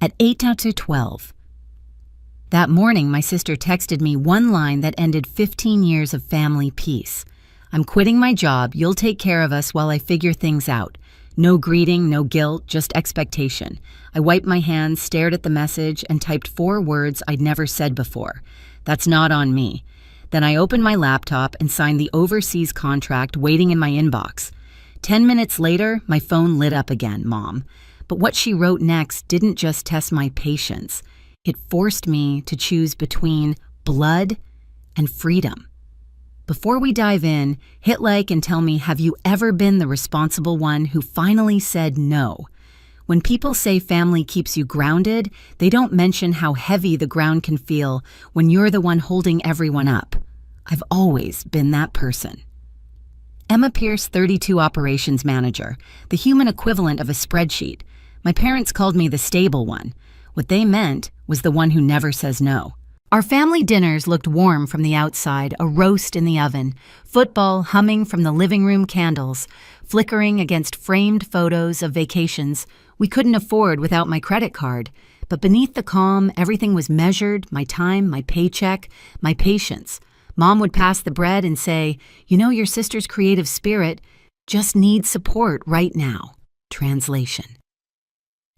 At 8:12. That morning, my sister texted me one line that ended 15 years of family peace. "I'm quitting my job. You'll take care of us while I figure things out. No greeting, no guilt, just expectation." I wiped my hands, stared at the message, and typed 4 words I'd never said before. "That's not on me." Then I opened my laptop and signed the overseas contract waiting in my inbox. 10 minutes later, my phone lit up again, Mom. But what she wrote next didn't just test my patience. It forced me to choose between blood and freedom. Before we dive in, hit like and tell me, have you ever been the responsible one who finally said no? When people say family keeps you grounded, they don't mention how heavy the ground can feel when you're the one holding everyone up. I've always been that person. Emma Pierce, 32 operations manager, the human equivalent of a spreadsheet. My parents called me the stable one. What they meant was the one who never says no. Our family dinners looked warm from the outside, a roast in the oven, football humming from the living room candles, flickering against framed photos of vacations we couldn't afford without my credit card. But beneath the calm, everything was measured: my time, my paycheck, my patience. Mom would pass the bread and say, "You know, your sister's creative spirit just needs support right now." Translation.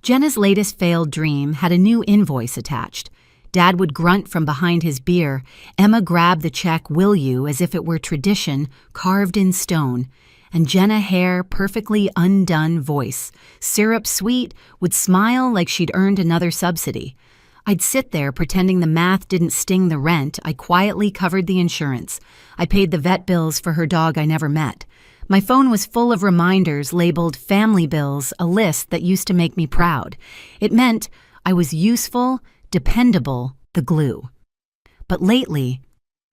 Jenna's latest failed dream had a new invoice attached. Dad would grunt from behind his beer. Emma grabbed the check, "Will you?" as if it were tradition, carved in stone. And Jenna Hare, perfectly undone voice, syrup sweet, would smile like she'd earned another subsidy. I'd sit there pretending the math didn't sting the rent. I quietly covered the insurance. I paid the vet bills for her dog I never met. My phone was full of reminders labeled family bills, a list that used to make me proud. It meant I was useful, dependable, the glue. But lately,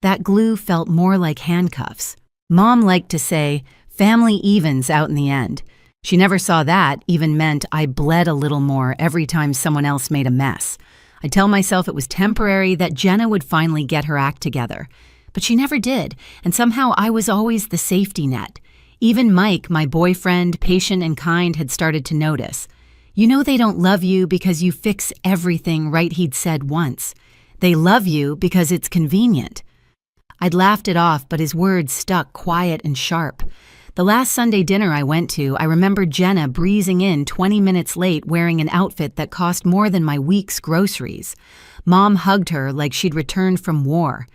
that glue felt more like handcuffs. Mom liked to say, "Family evens out in the end." She never saw that even meant I bled a little more every time someone else made a mess. I'd tell myself it was temporary, that Jenna would finally get her act together. But she never did, and somehow I was always the safety net. Even Mike, my boyfriend, patient and kind, had started to notice. "You know they don't love you because you fix everything right," he'd said once. "They love you because it's convenient." I'd laughed it off, but his words stuck quiet and sharp. The last Sunday dinner I went to, I remember Jenna breezing in 20 minutes late wearing an outfit that cost more than my week's groceries. Mom hugged her like she'd returned from war.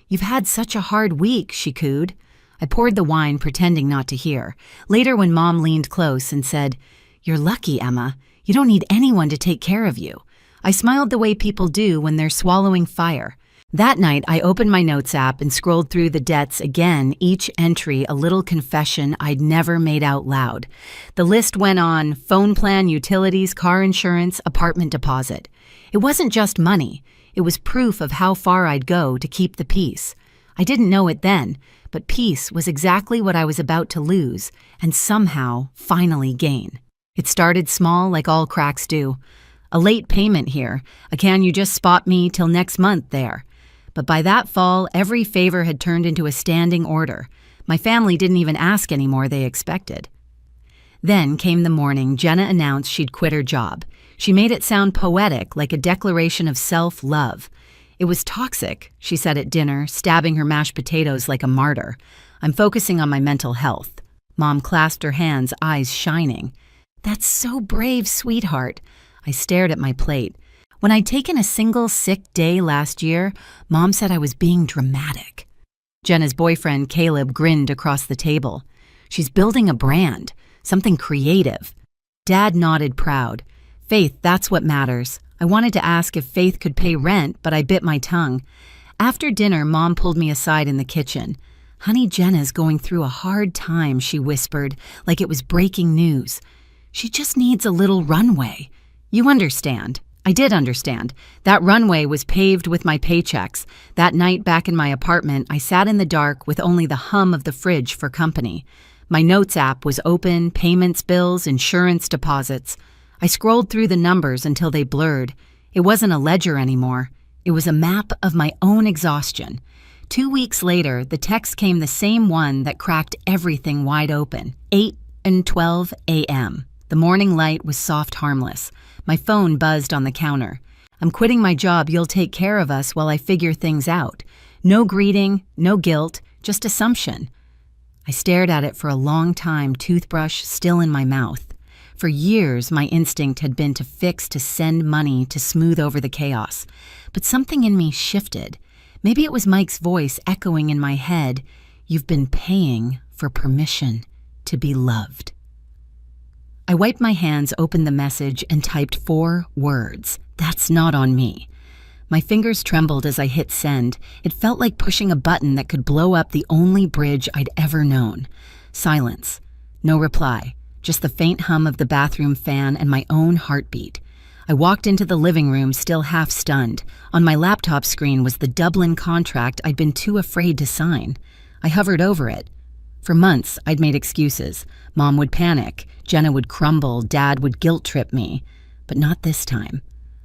"You've had such a hard week," she cooed. I poured the wine, pretending not to hear. Later, when Mom leaned close and said, "You're lucky, Emma. You don't need anyone to take care of you," I smiled the way people do when they're swallowing fire. That night, I opened my notes app and scrolled through the debts again, each entry a little confession I'd never made out loud. The list went on: phone plan, utilities, car insurance, apartment deposit. It wasn't just money. It was proof of how far I'd go to keep the peace. I didn't know it then, but peace was exactly what I was about to lose and somehow finally gain. It started small, like all cracks do. A late payment here, a "can you just spot me till next month" there. But by that fall, every favor had turned into a standing order. My family didn't even ask anymore, they expected. Then came the morning Jenna announced she'd quit her job. She made it sound poetic, like a declaration of self-love. "It was toxic," she said at dinner, stabbing her mashed potatoes like a martyr. "I'm focusing on my mental health." Mom clasped her hands, eyes shining. "That's so brave, sweetheart." I stared at my plate. When I'd taken a single sick day last year, Mom said I was being dramatic. Jenna's boyfriend, Caleb, grinned across the table. "She's building a brand, something creative." Dad nodded proud. "Faith, that's what matters." I wanted to ask if Faith could pay rent, but I bit my tongue. After dinner, Mom pulled me aside in the kitchen. "Honey, Jenna's going through a hard time," she whispered, like it was breaking news. "She just needs a little runway. You understand." I did understand. That runway was paved with my paychecks. That night back in my apartment, I sat in the dark with only the hum of the fridge for company. My notes app was open: payments, bills, insurance, deposits. I scrolled through the numbers until they blurred. It wasn't a ledger anymore. It was a map of my own exhaustion. 2 weeks later, the text came, the same one that cracked everything wide open. 8:12 a.m. The morning light was soft, harmless. My phone buzzed on the counter. I'm quitting my job, you'll take care of us while I figure things out. No greeting, no guilt, just assumption. I stared at it for a long time, toothbrush still in my mouth. For years, my instinct had been to fix, to send money, to smooth over the chaos. But something in me shifted. Maybe it was Mike's voice echoing in my head, "You've been paying for permission to be loved." I wiped my hands, opened the message, and typed 4 words. "That's not on me." My fingers trembled as I hit send. It felt like pushing a button that could blow up the only bridge I'd ever known. Silence. No reply. Just the faint hum of the bathroom fan and my own heartbeat. I walked into the living room, still half stunned. On my laptop screen was the Dublin contract I'd been too afraid to sign. I hovered over it. For months, I'd made excuses. Mom would panic, Jenna would crumble, Dad would guilt-trip me. But not this time.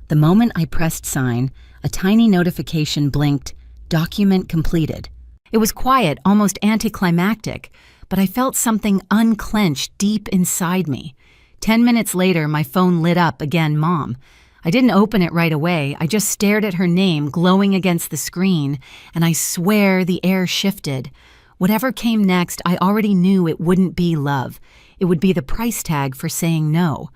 The moment I pressed sign, a tiny notification blinked, "Document completed." It was quiet, almost anticlimactic, but I felt something unclench deep inside me. 10 minutes later, my phone lit up again, Mom. I didn't open it right away. I just stared at her name glowing against the screen, and I swear the air shifted. Whatever came next, I already knew it wouldn't be love. It would be the price tag for saying no.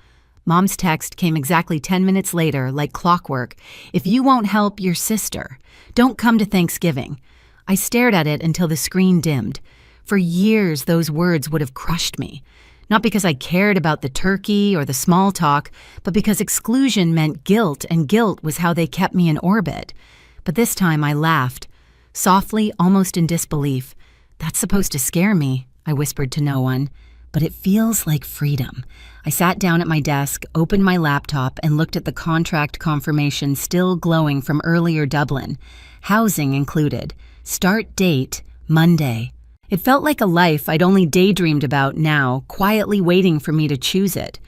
Mom's text came exactly 10 minutes later, like clockwork. "If you won't help your sister, don't come to Thanksgiving." I stared at it until the screen dimmed. For years, those words would have crushed me. Not because I cared about the turkey or the small talk, but because exclusion meant guilt, and guilt was how they kept me in orbit. But this time I laughed, softly, almost in disbelief. "That's supposed to scare me," I whispered to no one. "But it feels like freedom." I sat down at my desk, opened my laptop, and looked at the contract confirmation still glowing from earlier Dublin. Housing included. Start date, Monday. It felt like a life I'd only daydreamed about now, quietly waiting for me to choose it.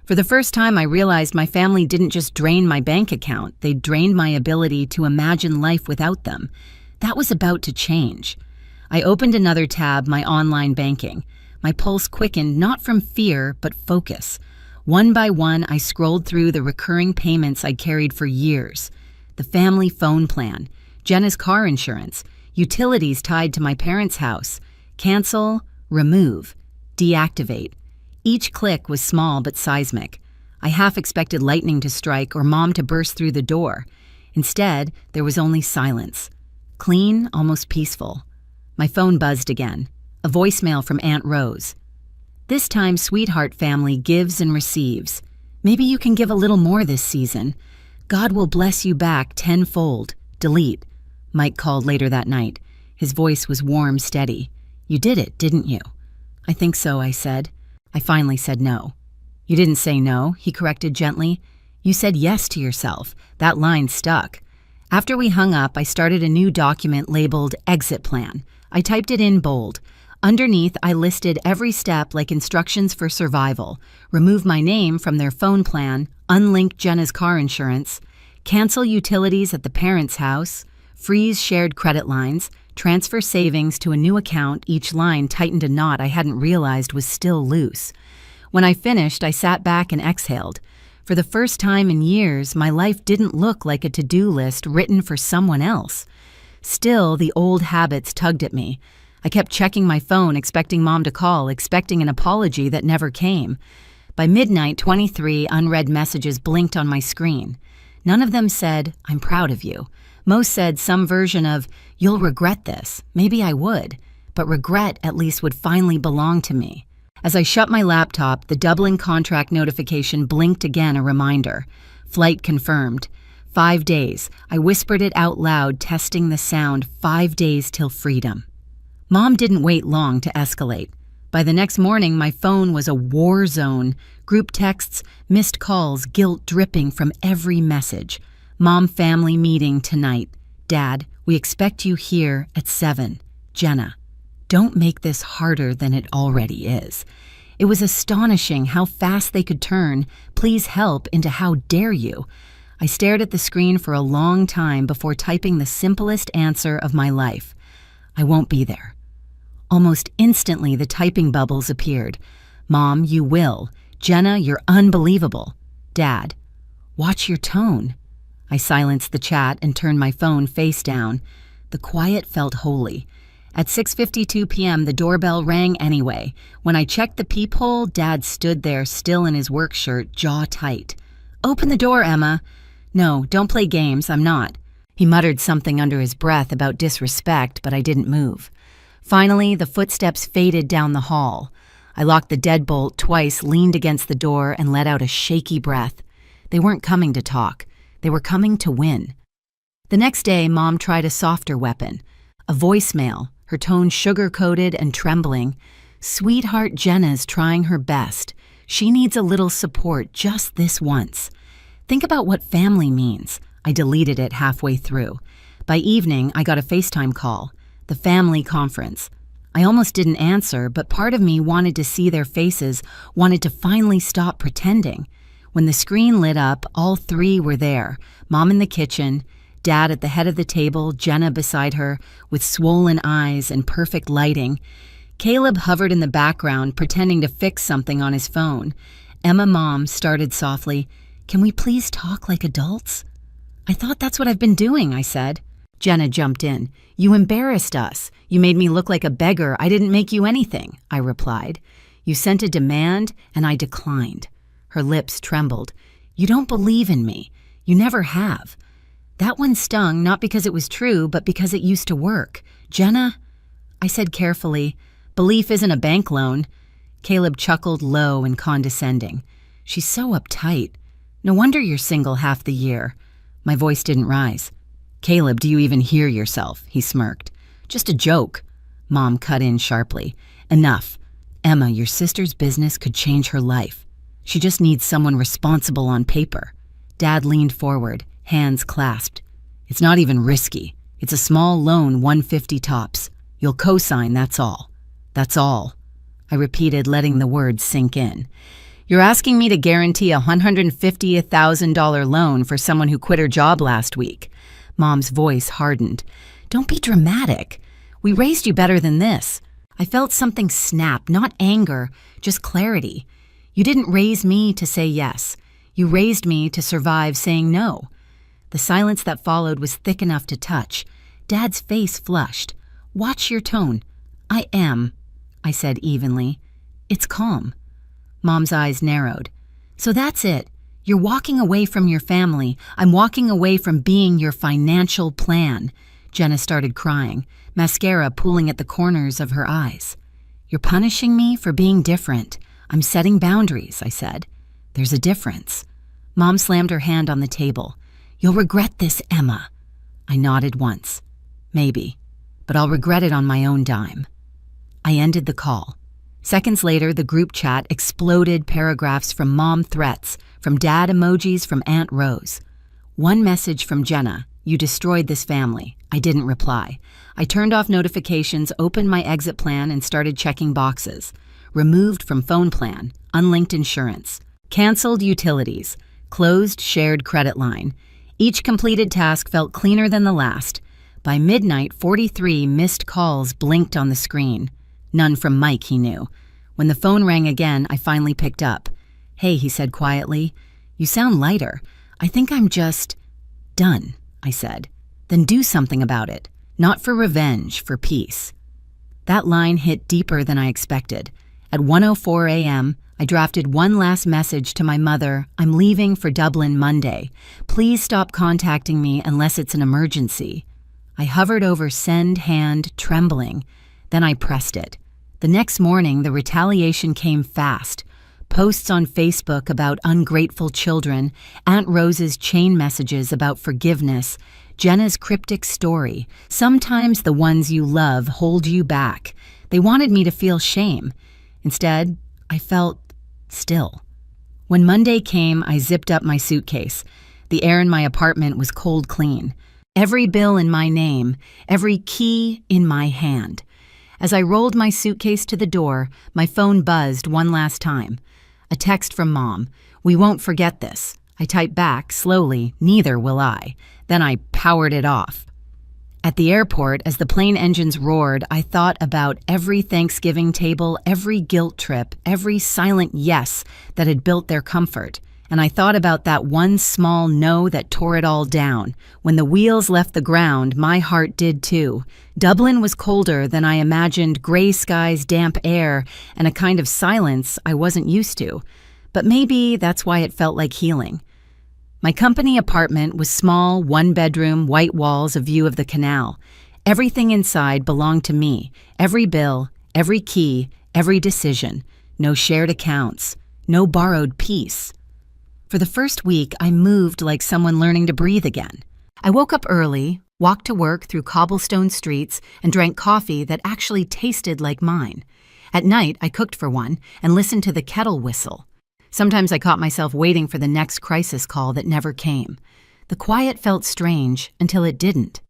For the first time, I realized my family didn't just drain my bank account, they drained my ability to imagine life without them. That was about to change. I opened another tab, my online banking. My pulse quickened, not from fear, but focus. One by one, I scrolled through the recurring payments I'd carried for years. The family phone plan, Jenna's car insurance, utilities tied to my parents' house. Cancel, remove, deactivate. Each click was small but seismic. I half expected lightning to strike or Mom to burst through the door. Instead, there was only silence. Clean, almost peaceful. My phone buzzed again. A voicemail from Aunt Rose. "This time, sweetheart family gives and receives. Maybe you can give a little more this season. God will bless you back tenfold. Delete." Mike called later that night. His voice was warm, steady. "You did it, didn't you?" "I think so," I said. I finally said no. "You didn't say no," he corrected gently. "You said yes to yourself. That line stuck." After we hung up, I started a new document labeled Exit Plan. I typed it in bold. Underneath, I listed every step like instructions for survival. Remove my name from their phone plan, unlink Jenna's car insurance, cancel utilities at the parents' house, freeze shared credit lines, transfer savings to a new account. Each line tightened a knot I hadn't realized was still loose. When I finished, I sat back and exhaled. For the first time in years, my life didn't look like a to-do list written for someone else. Still, the old habits tugged at me. I kept checking my phone, expecting Mom to call, expecting an apology that never came. By midnight, 23 unread messages blinked on my screen. None of them said, "I'm proud of you." Most said some version of, "You'll regret this." Maybe I would, but regret at least would finally belong to me. As I shut my laptop, the Dublin contract notification blinked again, a reminder. Flight confirmed. 5 days. I whispered it out loud, testing the sound. 5 days till freedom. Mom didn't wait long to escalate. By the next morning, my phone was a war zone. Group texts, missed calls, guilt dripping from every message. "Mom family meeting tonight. Dad, we expect you here at 7. Jenna, don't make this harder than it already is." It was astonishing how fast they could turn "please help" into "how dare you." I stared at the screen for a long time before typing the simplest answer of my life. "I won't be there." Almost instantly, the typing bubbles appeared. "Mom, you will. Jenna, you're unbelievable. Dad, Watch your tone. I silenced the chat and turned my phone face down. The quiet felt holy. At 6:52 p.m., the doorbell rang anyway. When I checked the peephole, Dad stood there, still in his work shirt, jaw tight. "Open the door, Emma." "No, don't play games, I'm not." He muttered something under his breath about disrespect, but I didn't move. Finally, the footsteps faded down the hall. I locked the deadbolt twice, leaned against the door, and let out a shaky breath. They weren't coming to talk. They were coming to win. The next day, Mom tried a softer weapon. A voicemail, her tone sugar-coated and trembling. "Sweetheart, Jenna's trying her best. She needs a little support just this once. Think about what family means." I deleted it halfway through. By evening, I got a FaceTime call. The family conference. I almost didn't answer, but part of me wanted to see their faces, wanted to finally stop pretending. When the screen lit up, all three were there. Mom in the kitchen, Dad at the head of the table, Jenna beside her, with swollen eyes and perfect lighting. Caleb hovered in the background, pretending to fix something on his phone. Emma, Mom, started softly, "Can we please talk like adults?" "I thought that's what I've been doing," I said. Jenna jumped in. "You embarrassed us. You made me look like a beggar. I didn't make you anything," I replied. "You sent a demand, and I declined." Her lips trembled. "You don't believe in me. You never have." That one stung, not because it was true, but because it used to work. "Jenna," I said carefully, "belief isn't a bank loan." Caleb chuckled low and condescending. "She's so uptight. No wonder you're single half the year." My voice didn't rise. "Caleb, do you even hear yourself?" he smirked. "Just a joke." Mom cut in sharply. "Enough. Emma, your sister's business could change her life. She just needs someone responsible on paper." Dad leaned forward, hands clasped. "It's not even risky. It's a small loan, $150 tops. You'll co-sign, that's all." "That's all," I repeated, letting the words sink in. "You're asking me to guarantee a $150,000 loan for someone who quit her job last week." Mom's voice hardened. "Don't be dramatic. We raised you better than this." I felt something snap, not anger, just clarity. "You didn't raise me to say yes. You raised me to survive saying no." The silence that followed was thick enough to touch. Dad's face flushed. "Watch your tone." "I am," I said evenly. "It's calm." Mom's eyes narrowed. "So that's it. You're walking away from your family. I'm walking away from being your financial plan." Jenna started crying, mascara pooling at the corners of her eyes. "You're punishing me for being different. I'm setting boundaries," I said. "There's a difference." Mom slammed her hand on the table. "You'll regret this, Emma." I nodded once. "Maybe, but I'll regret it on my own dime." I ended the call. Seconds later, the group chat exploded, paragraphs from Mom threats, from Dad emojis, from Aunt Rose. One message from Jenna: "You destroyed this family." I didn't reply. I turned off notifications, opened my exit plan, and started checking boxes. Removed from phone plan, unlinked insurance, canceled utilities, closed shared credit line. Each completed task felt cleaner than the last. By midnight, 43 missed calls blinked on the screen. None from Mike, he knew. When the phone rang again, I finally picked up. "Hey," he said quietly. "You sound lighter. I think I'm just done," I said. "Then do something about it. Not for revenge, for peace." That line hit deeper than I expected. At 1:04 a.m., I drafted one last message to my mother: "I'm leaving for Dublin Monday. Please stop contacting me unless it's an emergency." I hovered over send hand, trembling. Then I pressed it. The next morning, the retaliation came fast. Posts on Facebook about ungrateful children, Aunt Rose's chain messages about forgiveness, Jenna's cryptic story. Sometimes the ones you love hold you back. They wanted me to feel shame. Instead, I felt still. When Monday came, I zipped up my suitcase. The air in my apartment was cold clean. Every bill in my name, every key in my hand. As I rolled my suitcase to the door, my phone buzzed one last time. A text from Mom: "We won't forget this." I typed back, slowly, "Neither will I." Then I powered it off. At the airport, as the plane engines roared, I thought about every Thanksgiving table, every guilt trip, every silent yes that had built their comfort. And I thought about that one small no that tore it all down. When the wheels left the ground, my heart did too. Dublin was colder than I imagined, gray skies, damp air, and a kind of silence I wasn't used to. But maybe that's why it felt like healing. My company apartment was small, one-bedroom, white walls, a view of the canal. Everything inside belonged to me. Every bill, every key, every decision. No shared accounts. No borrowed peace. For the first week, I moved like someone learning to breathe again. I woke up early, walked to work through cobblestone streets, and drank coffee that actually tasted like mine. At night, I cooked for one and listened to the kettle whistle. Sometimes I caught myself waiting for the next crisis call that never came. The quiet felt strange until it didn't.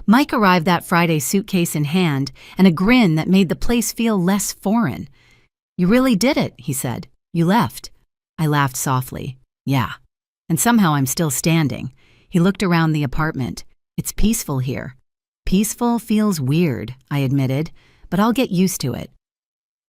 Mike arrived that Friday, suitcase in hand, and a grin that made the place feel less foreign. "You really did it," he said. "You left." I laughed softly. "Yeah. And somehow I'm still standing." He looked around the apartment. "It's peaceful here." "Peaceful feels weird," I admitted, "but I'll get used to it."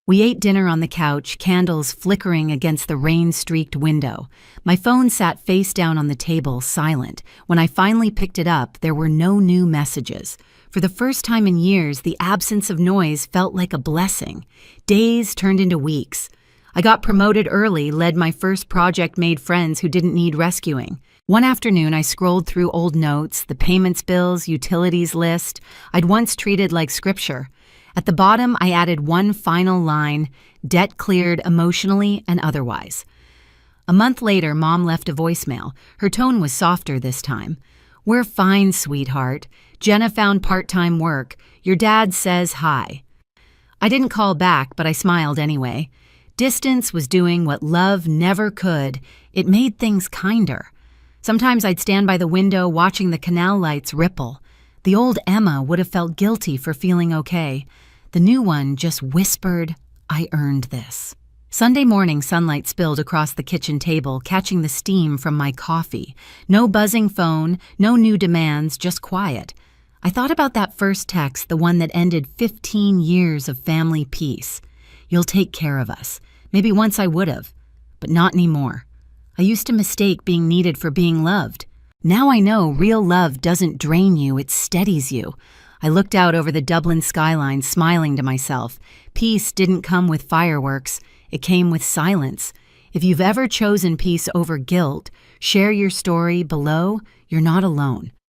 We ate dinner on the couch, candles flickering against the rain-streaked window. My phone sat face down on the table, silent. When I finally picked it up, there were no new messages. For the first time in years, the absence of noise felt like a blessing. Days turned into weeks. I got promoted early, led my first project, made friends who didn't need rescuing. One afternoon, I scrolled through old notes, the payments bills, utilities list I'd once treated like scripture. At the bottom, I added one final line, "Debt cleared emotionally and otherwise." A month later, Mom left a voicemail. Her tone was softer this time. "We're fine, sweetheart. Jenna found part-time work. Your dad says hi." I didn't call back, but I smiled anyway. Distance was doing what love never could. It made things kinder. Sometimes I'd stand by the window watching the canal lights ripple. The old Emma would have felt guilty for feeling okay. The new one just whispered, "I earned this." Sunday morning, sunlight spilled across the kitchen table, catching the steam from my coffee. No buzzing phone, no new demands, just quiet. I thought about that first text, the one that ended 15 years of family peace. "You'll take care of us." Maybe once I would have, but not anymore. I used to mistake being needed for being loved. Now I know real love doesn't drain you, it steadies you. I looked out over the Dublin skyline, smiling to myself. Peace didn't come with fireworks, it came with silence. If you've ever chosen peace over guilt, share your story below. You're not alone.